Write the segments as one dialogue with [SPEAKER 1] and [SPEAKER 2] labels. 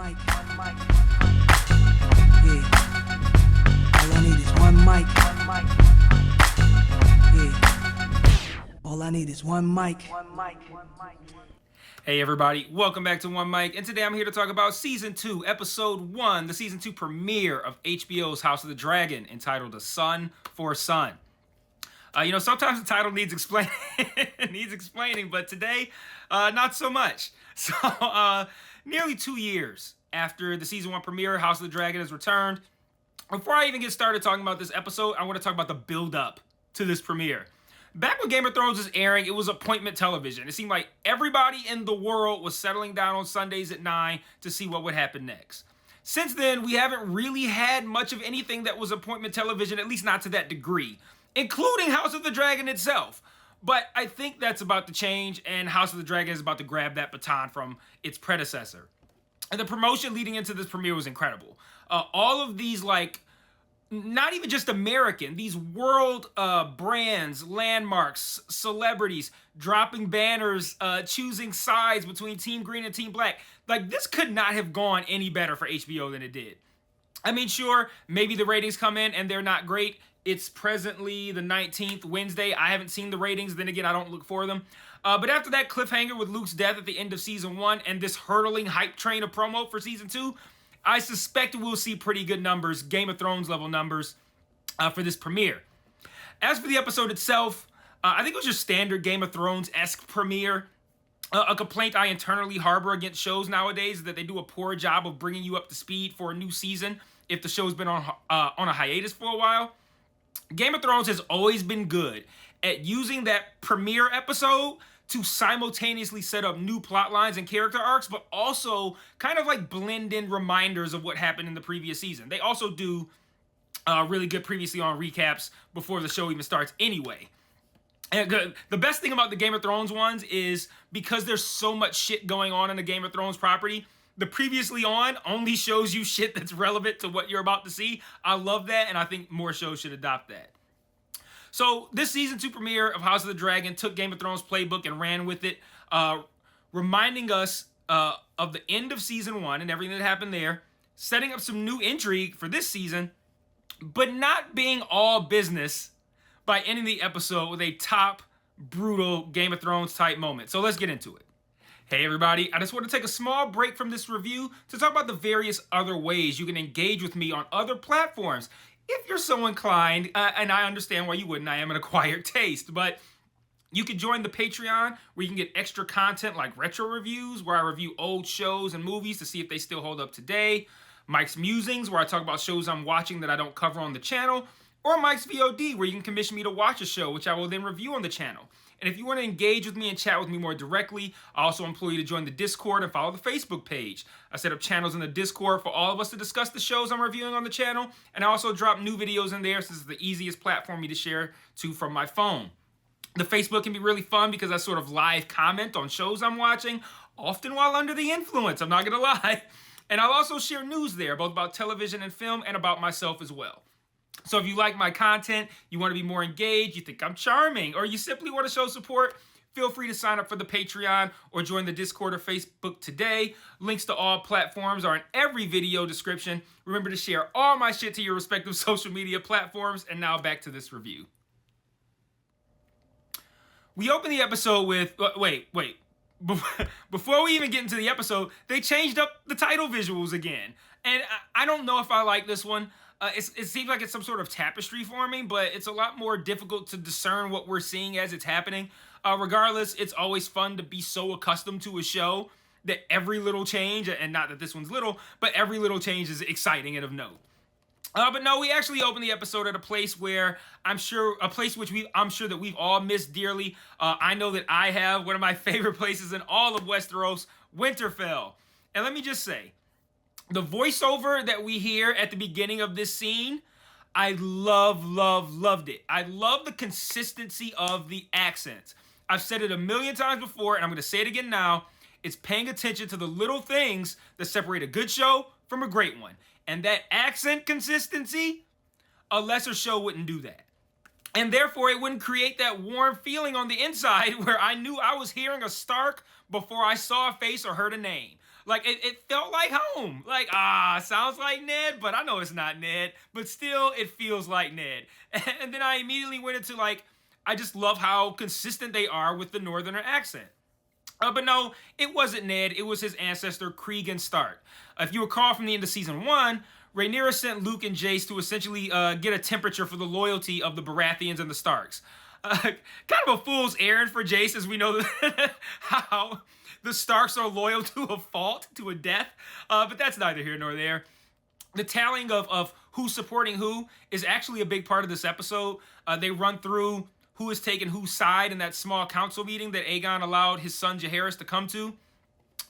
[SPEAKER 1] mic. Yeah. All I need is one mic. Yeah. All I need is one mic.
[SPEAKER 2] Hey everybody, welcome back to One Mic, and today I'm here to talk about Season 2, Episode 1, the Season 2 premiere of HBO's House of the Dragon, entitled A Son for a Son. Sometimes the title needs explaining, but today, not so much. So, nearly 2 years after the Season 1 premiere, House of the Dragon has returned. Before I even get started talking about this episode, I want to talk about the build-up to this premiere. Back when Game of Thrones was airing, it was appointment television. It seemed like everybody in the world was settling down on Sundays at 9 to see what would happen next. Since then, we haven't really had much of anything that was appointment television, at least not to that degree, including House of the Dragon itself. But I think that's about to change, and House of the Dragon is about to grab that baton from its predecessor. And the promotion leading into this premiere was incredible. All of these, not even just American, these world brands, landmarks, celebrities, dropping banners, choosing sides between Team Green and Team Black. This could not have gone any better for HBO than it did. I mean, sure, maybe the ratings come in and they're not great. It's presently the 19th, Wednesday. I haven't seen the ratings. Then again, I don't look for them. But after that cliffhanger with Luke's death at the end of Season 1 and this hurtling hype train of promo for Season 2, I suspect we'll see pretty good numbers, Game of Thrones level numbers, for this premiere. As for the episode itself, I think it was your standard Game of Thrones-esque premiere. A complaint I internally harbor against shows nowadays is that they do a poor job of bringing you up to speed for a new season if the show's been on a hiatus for a while. Game of Thrones has always been good at using that premiere episode to simultaneously set up new plot lines and character arcs, but also kind of blend in reminders of what happened in the previous season. They also do really good previously on recaps before the show even starts anyway. And the best thing about the Game of Thrones ones is because there's so much shit going on in the Game of Thrones property, the previously on only shows you shit that's relevant to what you're about to see. I love that, and I think more shows should adopt that. So this Season 2 premiere of House of the Dragon took Game of Thrones playbook and ran with it, reminding us of the end of Season 1 and everything that happened there, setting up some new intrigue for this season, but not being all business by ending the episode with a top, brutal Game of Thrones type moment. So let's get into it. Hey everybody, I just want to take a small break from this review to talk about the various other ways you can engage with me on other platforms. If you're so inclined, and I understand why you wouldn't, I am an acquired taste, but you can join the Patreon where you can get extra content like retro reviews, where I review old shows and movies to see if they still hold up today, Mike's Musings, where I talk about shows I'm watching that I don't cover on the channel, or Mike's VOD, where you can commission me to watch a show, which I will then review on the channel. And if you want to engage with me and chat with me more directly, I also implore you to join the Discord and follow the Facebook page. I set up channels in the Discord for all of us to discuss the shows I'm reviewing on the channel, and I also drop new videos in there since it's the easiest platform for me to share to from my phone. The Facebook can be really fun because I sort of live comment on shows I'm watching, often while under the influence, I'm not going to lie. And I'll also share news there, both about television and film and about myself as well. So if you like my content, you want to be more engaged, you think I'm charming, or you simply want to show support, feel free to sign up for the Patreon or join the Discord or Facebook today. Links to all platforms are in every video description. Remember to share all my shit to your respective social media platforms. And now back to this review. We open the episode with... Wait. Before we even get into the episode, they changed up the title visuals again. And I don't know if I like this one. It seems like it's some sort of tapestry forming, but it's a lot more difficult to discern what we're seeing as it's happening. Regardless, it's always fun to be so accustomed to a show that every little change, and not that this one's little, but every little change is exciting and of note. But no, we actually open the episode at a place where I'm sure that we've all missed dearly. I know that I have one of my favorite places in all of Westeros, Winterfell. And let me just say, the voiceover that we hear at the beginning of this scene, I loved it. I love the consistency of the accents. I've said it a million times before, and I'm going to say it again now. It's paying attention to the little things that separate a good show from a great one. And that accent consistency, a lesser show wouldn't do that. And therefore, it wouldn't create that warm feeling on the inside where I knew I was hearing a Stark before I saw a face or heard a name. Like, it felt like home. Like, sounds like Ned, but I know it's not Ned. But still, it feels like Ned. And then I immediately went into, like, I just love how consistent they are with the Northerner accent. But no, it wasn't Ned. It was his ancestor, Cregan Stark. If you recall from the end of Season 1, Rhaenyra sent Luke and Jace to essentially get a temperature for the loyalty of the Baratheons and the Starks. Kind of a fool's errand for Jace, as we know how the Starks are loyal to a fault, to a death. But that's neither here nor there. The tallying of who's supporting who is actually a big part of this episode. They run through who is taking whose side in that small council meeting that Aegon allowed his son Jaehaerys to come to.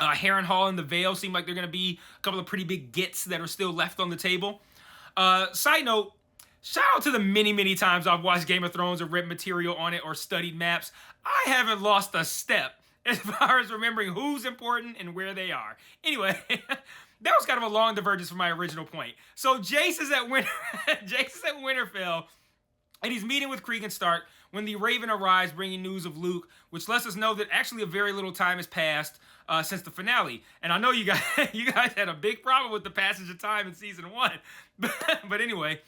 [SPEAKER 2] Harrenhal and the Vale seem like they're going to be a couple of pretty big gets that are still left on the table. Side note, shout out to the many times I've watched Game of Thrones or read material on it or studied maps. I haven't lost a step as far as remembering who's important and where they are. Anyway, that was kind of a long divergence from my original point. So Jace is at Winterfell, and he's meeting with Cregan Stark when the Raven arrives bringing news of Luke, which lets us know that actually a very little time has passed since the finale. And I know you guys had a big problem with the passage of time in Season 1. But anyway,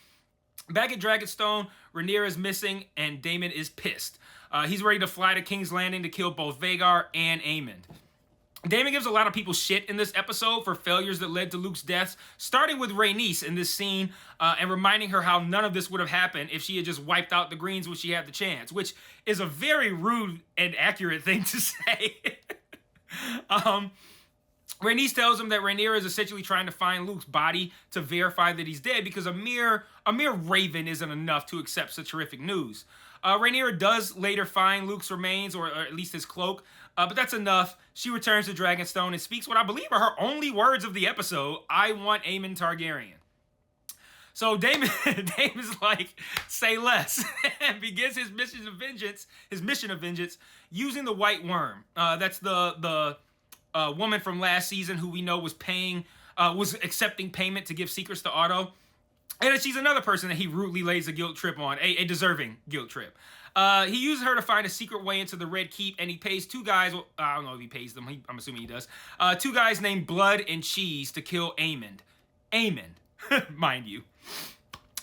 [SPEAKER 2] back at Dragonstone, Rhaenyra is missing and Daemon is pissed. He's ready to fly to King's Landing to kill both Vhagar and Aemond. Daemon gives a lot of people shit in this episode for failures that led to Luke's deaths, starting with Rhaenys in this scene and reminding her how none of this would have happened if she had just wiped out the Greens when she had the chance, which is a very rude and accurate thing to say. Rhaenys tells him that Rhaenyra is essentially trying to find Luke's body to verify that he's dead because a mere raven isn't enough to accept such horrific news. Rhaenyra does later find Luke's remains, or at least his cloak, but that's enough. She returns to Dragonstone and speaks what I believe are her only words of the episode: "I want Aemon Targaryen." So Daemon's like, say less, and begins his mission of vengeance using the White Worm. That's the woman from last season who we know was accepting payment to give secrets to Otto. And she's another person that he rudely lays a guilt trip on, a deserving guilt trip. He uses her to find a secret way into the Red Keep, and he pays two guys, well, I don't know if he pays them, I'm assuming he does, two guys named Blood and Cheese to kill Aemond. Mind you.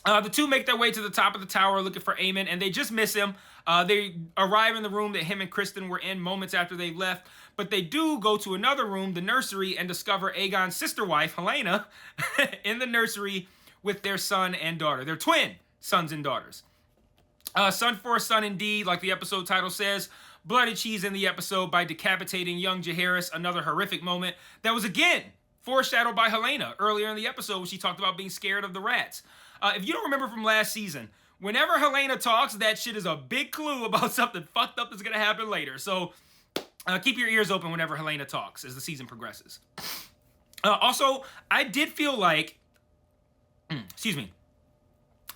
[SPEAKER 2] The two make their way to the top of the tower looking for Aemon, and they just miss him. They arrive in the room that him and Kristen were in moments after they left, but they do go to another room, the nursery, and discover Aegon's sister wife, Helaena, in the nursery with their son and daughter. They're twin sons and daughters. Son for a son indeed, like the episode title says. Blood and Cheese in the episode by decapitating young Jaehaerys, another horrific moment that was again foreshadowed by Helaena earlier in the episode when she talked about being scared of the rats. If you don't remember from last season, whenever Helaena talks, that shit is a big clue about something fucked up that's going to happen later. So keep your ears open whenever Helaena talks as the season progresses. Also, I did feel like,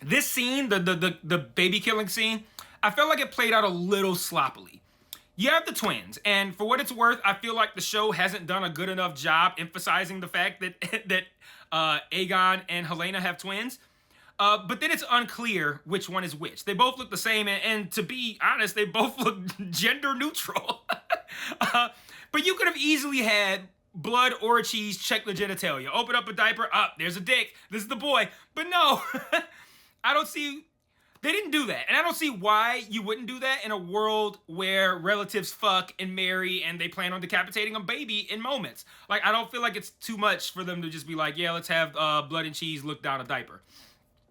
[SPEAKER 2] this scene, the baby killing scene, I felt like it played out a little sloppily. You have the twins, and for what it's worth, I feel like the show hasn't done a good enough job emphasizing the fact that Aegon and Helaena have twins. But then it's unclear which one is which. They both look the same, and to be honest, they both look gender neutral. But you could have easily had Blood or Cheese check the genitalia. Open up a diaper, there's a dick, this is the boy. But no, they didn't do that. And I don't see why you wouldn't do that in a world where relatives fuck and marry and they plan on decapitating a baby in moments. Like, I don't feel like it's too much for them to just be like, yeah, let's have Blood and Cheese look down a diaper.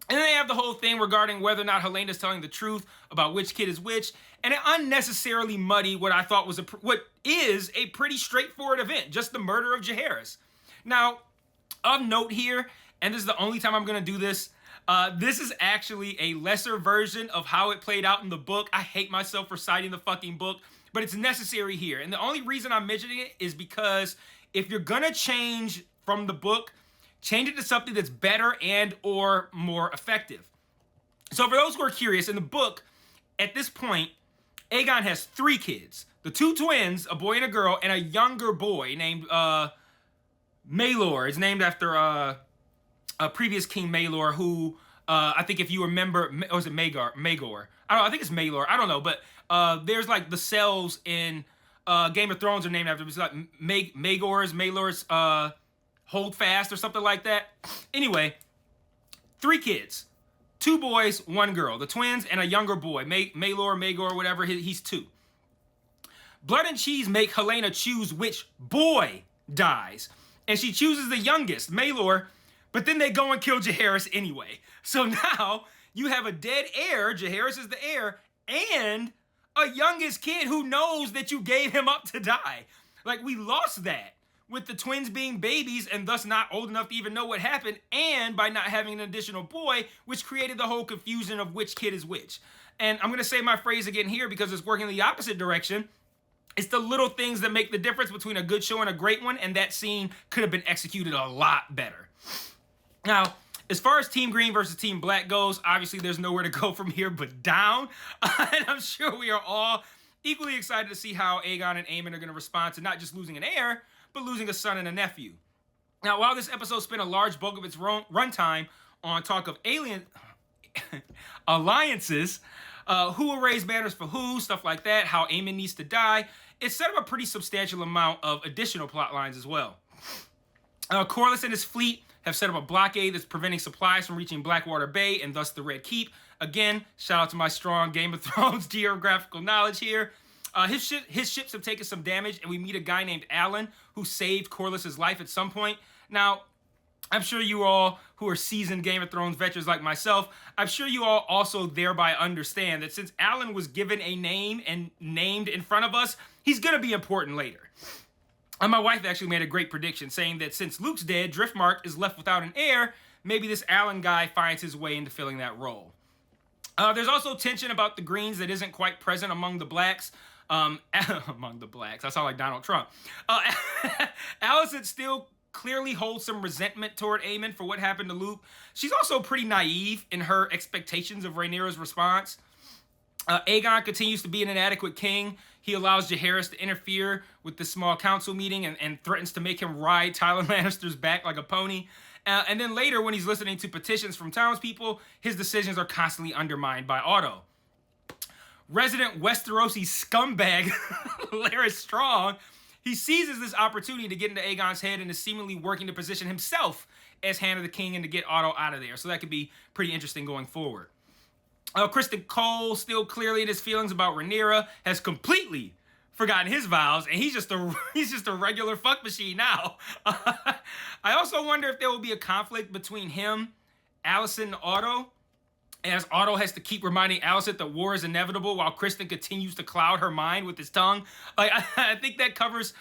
[SPEAKER 2] And then they have the whole thing regarding whether or not Helena's telling the truth about which kid is which, and it unnecessarily muddy what I thought was what is a pretty straightforward event, just the murder of Jaehaerys. Now, of note here, and this is the only time I'm going to do this, this is actually a lesser version of how it played out in the book. I hate myself for citing the fucking book, but it's necessary here. And the only reason I'm mentioning it is because if you're going to change from the book, change it to something that's better and or more effective. So for those who are curious, in the book, at this point, Aegon has 3 kids. The 2 twins, a boy and a girl, and a younger boy named Maelor. It's named after a previous King Maelor who, I think if you remember, or is it Magor? I think it's Maelor. I don't know, but there's like the cells in Game of Thrones are named after him. It's like Maelor's Holdfast or something like that. Anyway, 3 kids. 2 boys, 1 girl. The twins and a younger boy. Magor, whatever. He's 2. Blood and Cheese make Helena choose which boy dies. And she chooses the youngest, Maelor, but then they go and kill Jaehaerys anyway. So now you have a dead heir, Jaehaerys is the heir, and a youngest kid who knows that you gave him up to die. Like, we lost that with the twins being babies and thus not old enough to even know what happened, and by not having an additional boy, which created the whole confusion of which kid is which. And I'm going to say my phrase again here because it's working the opposite direction. It's the little things that make the difference between a good show and a great one, and that scene could have been executed a lot better. Now, as far as Team Green versus Team Black goes, obviously there's nowhere to go from here but down. And I'm sure we are all equally excited to see how Aegon and Aemon are going to respond to not just losing an heir, but losing a son and a nephew. Now, while this episode spent a large bulk of its runtime on talk of alien alliances, who will raise banners for who, stuff like that, how Aemon needs to die, it set up a pretty substantial amount of additional plot lines as well. Corlys and his fleet have set up a blockade that's preventing supplies from reaching Blackwater Bay and thus the Red Keep. Again, shout out to my strong Game of Thrones geographical knowledge here. His ships have taken some damage, and we meet a guy named Alan who saved Corlys' life at some point. Now, I'm sure you all who are seasoned Game of Thrones veterans like myself, I'm sure you all also thereby understand that since Alan was given a name and named in front of us, he's going to be important later. And my wife actually made a great prediction saying that since Luke's dead, Driftmark is left without an heir, maybe this Alan guy finds his way into filling that role. There's also tension about the Greens that isn't quite present among the Blacks. Among the Blacks, I sound like Donald Trump. Alicent still clearly holds some resentment toward Aemon for what happened to Luke. She's also pretty naive in her expectations of Rhaenyra's response. Aegon continues to be an inadequate king. He allows Jaehaerys to interfere with the small council meeting and threatens to make him ride Tyrion Lannister's back like a pony. And then later, when he's listening to petitions from townspeople, his decisions are constantly undermined by Otto. Resident Westerosi scumbag Larys Strong, he seizes this opportunity to get into Aegon's head and is seemingly working to position himself as Hand of the King and to get Otto out of there. So that could be pretty interesting going forward. Kristen Cole, still clearly in his feelings about Rhaenyra, has completely forgotten his vows, and he's just a regular fuck machine now. I also wonder if there will be a conflict between him, Alicent, and Otto, as Otto has to keep reminding Alicent that war is inevitable while Kristen continues to cloud her mind with his tongue. Like, I think that covers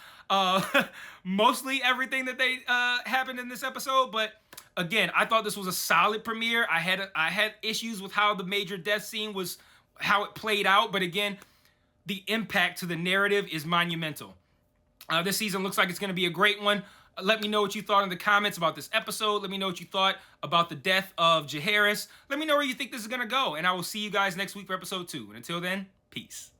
[SPEAKER 2] mostly everything that they happened in this episode, but again, I thought this was a solid premiere. I had issues with how the major death scene was, how it played out, but again, the impact to the narrative is monumental. This season looks like it's going to be a great one. Let me know what you thought in the comments about this episode. Let me know what you thought about the death of Jaehaerys. Let me know where you think this is going to go, and I will see you guys next week for episode 2. And until then, peace.